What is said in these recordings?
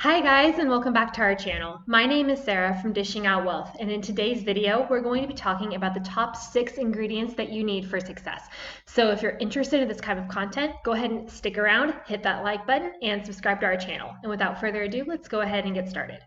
Hi guys, and welcome back to our channel. My name is Sarah from Dishing Out Wealth, and in today's video we're going to be talking about the top 6 ingredients that you need for success. So if you're interested in this kind of content, go ahead and stick around, hit that like button, and subscribe to our channel. And without further ado, let's go ahead and get started.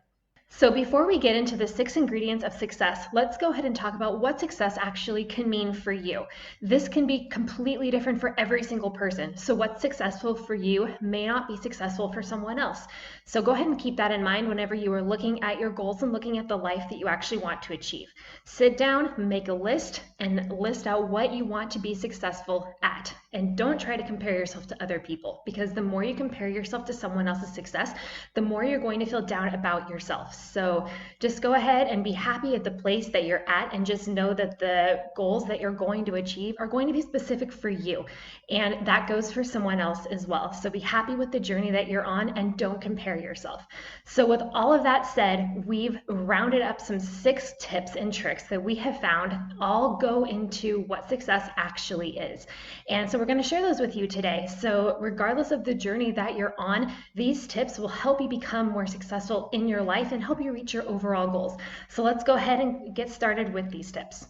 So before we get into the 6 ingredients of success, let's go ahead and talk about what success actually can mean for you. This can be completely different for every single person. So what's successful for you may not be successful for someone else. So go ahead and keep that in mind whenever you are looking at your goals and looking at the life that you actually want to achieve. Sit down, make a list, and list out what you want to be successful at. And don't try to compare yourself to other people, because the more you compare yourself to someone else's success, the more you're going to feel down about yourself. So just go ahead and be happy at the place that you're at, and just know that the goals that you're going to achieve are going to be specific for you. And that goes for someone else as well. So be happy with the journey that you're on and don't compare yourself. So with all of that said, we've rounded up some 6 tips and tricks that we have found all go into what success actually is. And so we're going to share those with you today. So regardless of the journey that you're on, these tips will help you become more successful in your life and help you reach your overall goals. So let's go ahead and get started with these tips.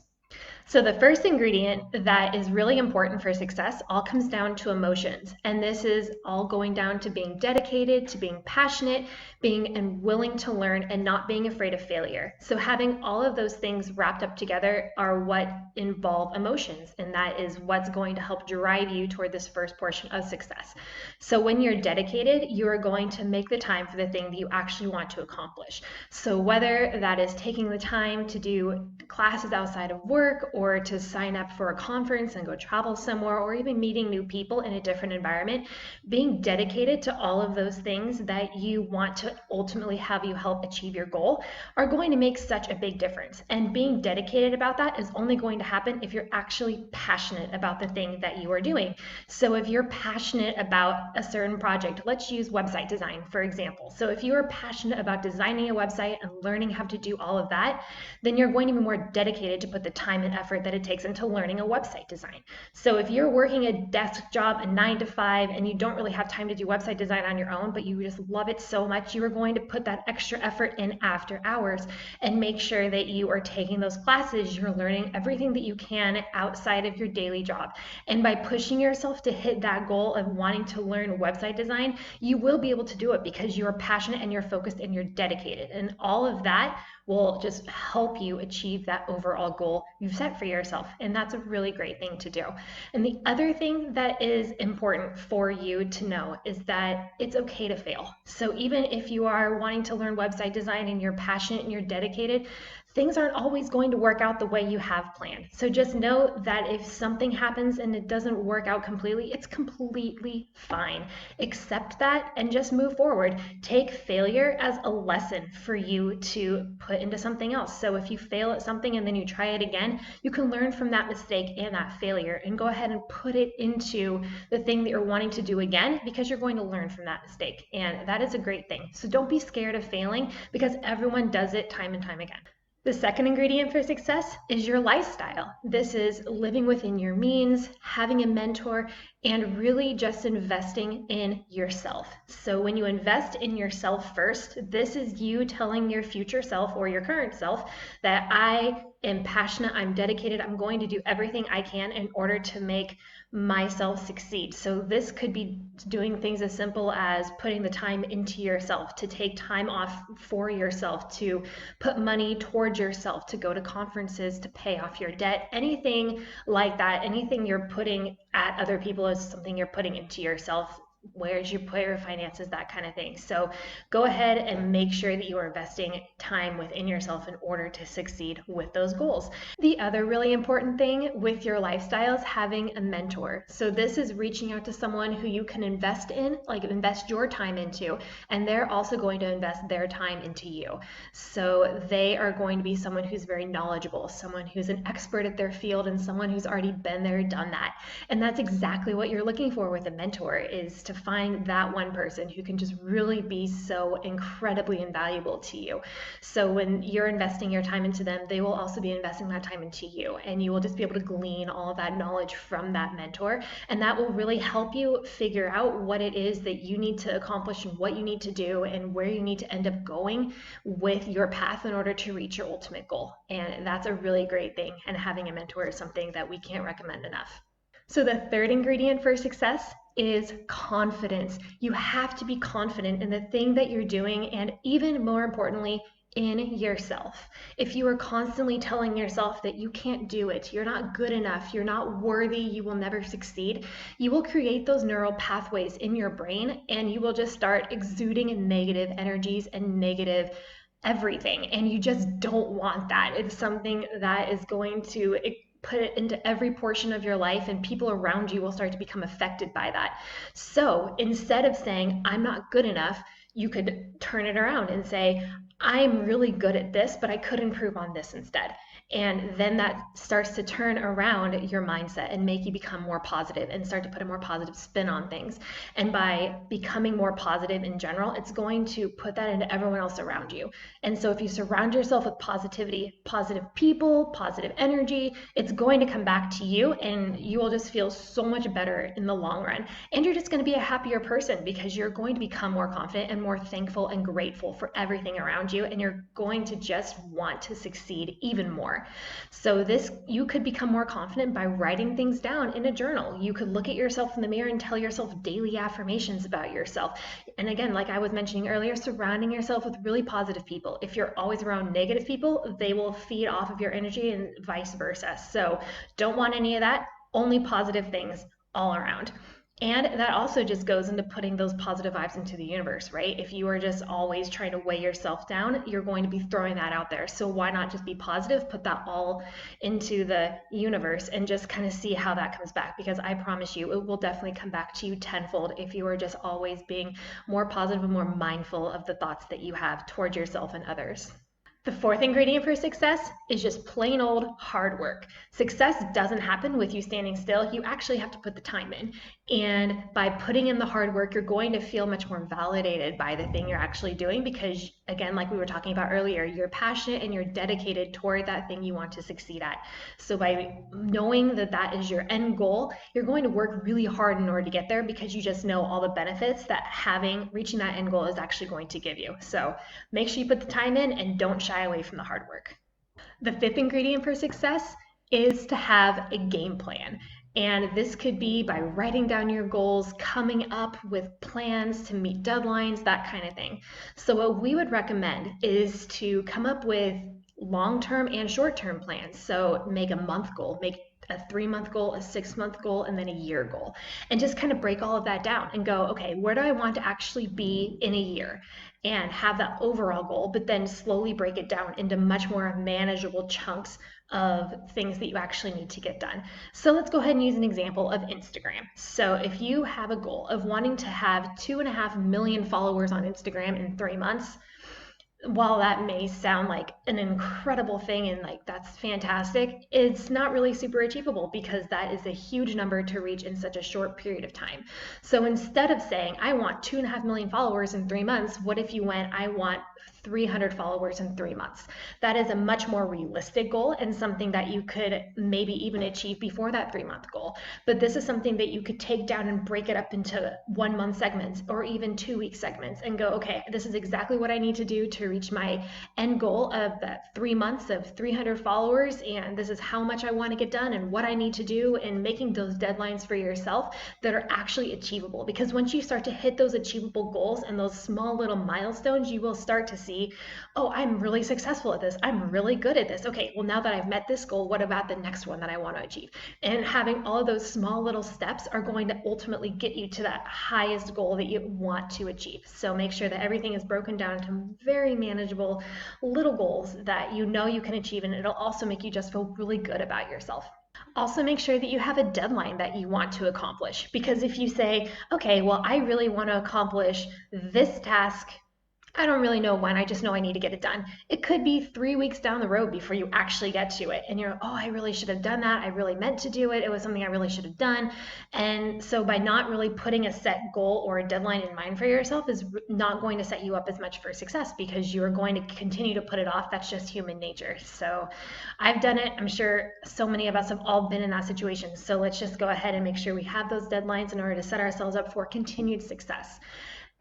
So the first ingredient that is really important for success all comes down to emotions. And this is all going down to being dedicated, to being passionate, being and willing to learn, and not being afraid of failure. So having all of those things wrapped up together are what involve emotions. And that is what's going to help drive you toward this first portion of success. So when you're dedicated, you are going to make the time for the thing that you actually want to accomplish. So whether that is taking the time to do classes outside of work, or to sign up for a conference and go travel somewhere, or even meeting new people in a different environment, being dedicated to all of those things that you want to ultimately have you help achieve your goal are going to make such a big difference. And being dedicated about that is only going to happen if you're actually passionate about the thing that you are doing. So if you're passionate about a certain project, let's use website design, for example. So if you are passionate about designing a website and learning how to do all of that, then you're going to be more dedicated to put the time and effort that it takes into learning a website design. So if you're working a desk job, a 9 to 5, and you don't really have time to do website design on your own, but you just love it so much, you are going to put that extra effort in after hours and make sure that you are taking those classes, you're learning everything that you can outside of your daily job. And by pushing yourself to hit that goal of wanting to learn website design, you will be able to do it because you are passionate and you're focused and you're dedicated. And all of that will just help you achieve that overall goal you've set for yourself. And that's a really great thing to do. And the other thing that is important for you to know is that it's okay to fail. So even if you are wanting to learn website design and you're passionate and you're dedicated, things aren't always going to work out the way you have planned. So just know that if something happens and it doesn't work out completely, it's completely fine. Accept that and just move forward. Take failure as a lesson for you to put into something else. So if you fail at something and then you try it again, you can learn from that mistake and that failure and go ahead and put it into the thing that you're wanting to do again, because you're going to learn from that mistake. And that is a great thing. So don't be scared of failing, because everyone does it time and time again. The second ingredient for success is your lifestyle. This is living within your means, having a mentor, and really just investing in yourself. So when you invest in yourself first, this is you telling your future self or your current self that I am passionate, I'm dedicated, I'm going to do everything I can in order to make myself succeed. So this could be doing things as simple as putting the time into yourself, to take time off for yourself, to put money towards yourself, to go to conferences, to pay off your debt, anything like that. Anything you're putting at other people is something you're putting into yourself. Where's your player finances, that kind of thing. So go ahead and make sure that you are investing time within yourself in order to succeed with those goals. The other really important thing with your lifestyle is having a mentor. So this is reaching out to someone who you can invest in, like invest your time into, and they're also going to invest their time into you. So they are going to be someone who's very knowledgeable, someone who's an expert at their field, and someone who's already been there, done that. And that's exactly what you're looking for with a mentor, is to find that one person who can just really be so incredibly invaluable to you. So when you're investing your time into them, they will also be investing that time into you, and you will just be able to glean all of that knowledge from that mentor, and that will really help you figure out what it is that you need to accomplish and what you need to do and where you need to end up going with your path in order to reach your ultimate goal. And that's a really great thing, and having a mentor is something that we can't recommend enough. So the third ingredient for success is confidence. You have to be confident in the thing that you're doing, and even more importantly, in yourself. If you are constantly telling yourself that you can't do it, you're not good enough, you're not worthy, you will never succeed, you will create those neural pathways in your brain, and you will just start exuding negative energies and negative everything. And you just don't want that. It's something that is going to put it into every portion of your life, and people around you will start to become affected by that. So instead of saying, I'm not good enough, you could turn it around and say, I'm really good at this, but I could improve on this instead. And then that starts to turn around your mindset and make you become more positive and start to put a more positive spin on things. And by becoming more positive in general, it's going to put that into everyone else around you. And so if you surround yourself with positivity, positive people, positive energy, it's going to come back to you, and you will just feel so much better in the long run. And you're just going to be a happier person because you're going to become more confident and more thankful and grateful for everything around you, and you're going to just want to succeed even more. So you could become more confident by writing things down in a journal. You could look at yourself in the mirror and tell yourself daily affirmations about yourself. And again, like I was mentioning earlier, surrounding yourself with really positive people. If you're always around negative people, they will feed off of your energy and vice versa. So don't want any of that, only positive things all around. And that also just goes into putting those positive vibes into the universe, right? If you are just always trying to weigh yourself down, you're going to be throwing that out there. So why not just be positive, put that all into the universe, and just kind of see how that comes back? Because I promise you, it will definitely come back to you tenfold if you are just always being more positive and more mindful of the thoughts that you have towards yourself and others. The fourth ingredient for success is just plain old hard work. Success doesn't happen with you standing still. You actually have to put the time in. And by putting in the hard work, you're going to feel much more validated by the thing you're actually doing because, again, like we were talking about earlier, you're passionate and you're dedicated toward that thing you want to succeed at. So by knowing that that is your end goal, you're going to work really hard in order to get there because you just know all the benefits that reaching that end goal is actually going to give you. So make sure you put the time in and don't shy away from the hard work. The fifth ingredient for success is to have a game plan. And this could be by writing down your goals, coming up with plans to meet deadlines, that kind of thing. So what we would recommend is to come up with long-term and short-term plans. So make a month goal, make a 3-month goal, a 6-month goal, and then a year goal. And just kind of break all of that down and go, okay, where do I want to actually be in a year? And have that overall goal, but then slowly break it down into much more manageable chunks of things that you actually need to get done. So let's go ahead and use an example of Instagram. So if you have a goal of wanting to have 2.5 million followers on Instagram in 3 months, while that may sound like an incredible thing and like that's fantastic, it's not really super achievable because that is a huge number to reach in such a short period of time. So instead of saying, I want 2.5 million followers in 3 months, what if you went, I want 300 followers in 3 months? That is a much more realistic goal and something that you could maybe even achieve before that 3-month goal. But this is something that you could take down and break it up into 1-month segments or even 2-week segments and go, okay, this is exactly what I need to do to reach my end goal of that 3 months of 300 followers, and this is how much I want to get done and what I need to do, and making those deadlines for yourself that are actually achievable. Because once you start to hit those achievable goals and those small little milestones, you will start to see, oh, I'm really successful at this. I'm really good at this. Okay, well, now that I've met this goal, what about the next one that I want to achieve? And having all of those small little steps are going to ultimately get you to that highest goal that you want to achieve. So make sure that everything is broken down to very manageable little goals that you know you can achieve, and it'll also make you just feel really good about yourself. Also, make sure that you have a deadline that you want to accomplish, because if you say, okay, well, I really want to accomplish this task I don't really know when, I just know I need to get it done. It could be 3 weeks down the road before you actually get to it. And you're, oh, I really should have done that. I really meant to do it. It was something I really should have done. And so by not really putting a set goal or a deadline in mind for yourself is not going to set you up as much for success, because you're going to continue to put it off. That's just human nature. So I've done it. I'm sure so many of us have all been in that situation. So let's just go ahead and make sure we have those deadlines in order to set ourselves up for continued success.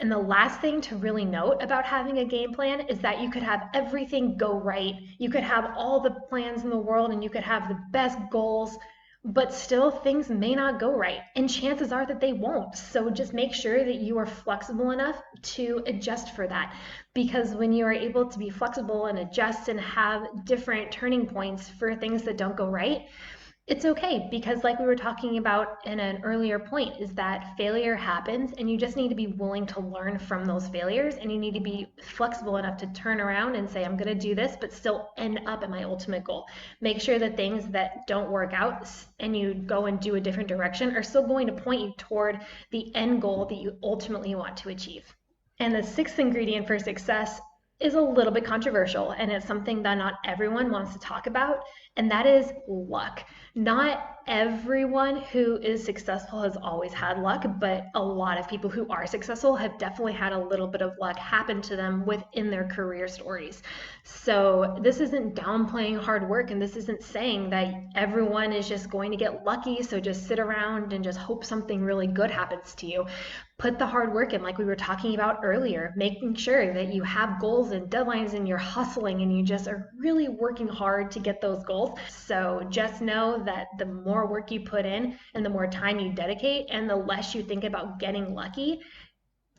And the last thing to really note about having a game plan is that you could have everything go right. You could have all the plans in the world and you could have the best goals, but still things may not go right. And chances are that they won't. So just make sure that you are flexible enough to adjust for that. Because when you are able to be flexible and adjust and have different turning points for things that don't go right, it's okay, because like we were talking about in an earlier point, is that failure happens and you just need to be willing to learn from those failures, and you need to be flexible enough to turn around and say, I'm going to do this but still end up at my ultimate goal. Make sure that things that don't work out and you go and do a different direction are still going to point you toward the end goal that you ultimately want to achieve. And the sixth ingredient for success is a little bit controversial, and it's something that not everyone wants to talk about, and that is luck. Not everyone who is successful has always had luck, but a lot of people who are successful have definitely had a little bit of luck happen to them within their career stories. So this isn't downplaying hard work, and this isn't saying that everyone is just going to get lucky, so just sit around and just hope something really good happens to you. Put the hard work in, like we were talking about earlier, making sure that you have goals and deadlines and you're hustling and you just are really working hard to get those goals. So just know that the more work you put in and the more time you dedicate and the less you think about getting lucky,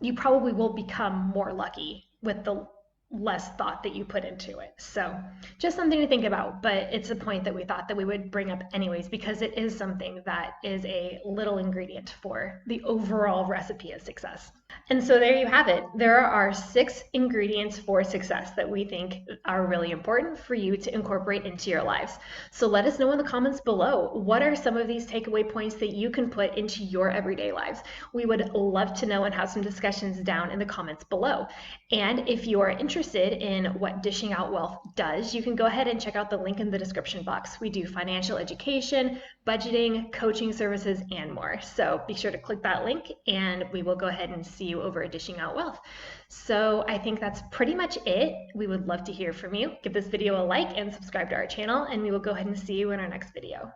you probably will become more lucky with the less thought that you put into it. So just something to think about, but it's a point that we thought that we would bring up anyways, because it is something that is a little ingredient for the overall recipe of success. And so there you have it. There are 6 ingredients for success that we think are really important for you to incorporate into your lives. So let us know in the comments below, what are some of these takeaway points that you can put into your everyday lives? We would love to know and have some discussions down in the comments below. And if you are interested in what Dishing Out Wealth does, you can go ahead and check out the link in the description box. We do financial education, budgeting, coaching services, and more. So be sure to click that link and we will go ahead and see you over at Dishing Out Wealth. So I think that's pretty much it. We would love to hear from you. Give this video a like and subscribe to our channel, and we will go ahead and see you in our next video.